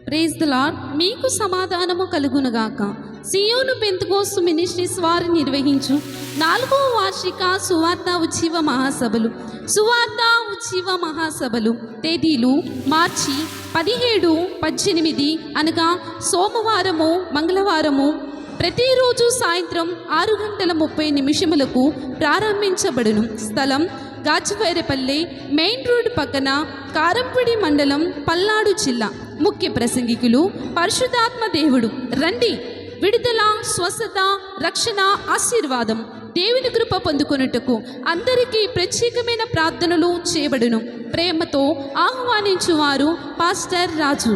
Praise the lord. మీకు సమాధానము కలుగునుగాక. సియోను పెంతెకోస్తు మినిస్ట్రీస్ వారు నిర్వహించు 4వ వార్షిక సువార్త ఉజ్జీవ మహాసభలు తేదీలు మార్చి 17, 18 అనగా సోమవారము, మంగళవారము ప్రతిరోజు సాయంత్రం 6:30 ప్రారంభించబడును. స్థలం గాజువారిపల్లె మెయిన్ రోడ్ పక్కన, కారంపూడి మండలం, పల్నాడు జిల్లా. ముఖ్య ప్రసంగికులు పరిశుద్ధాత్మ దేవుడు. రండి. విడుదల, స్వస్థత, రక్షణ, ఆశీర్వాదం, దేవుని కృప పొందుకొనుటకు అందరికీ ప్రత్యేకమైన ప్రార్థనలు చేయబడును. ప్రేమతో ఆహ్వానించువారు పాస్టర్ రాజు.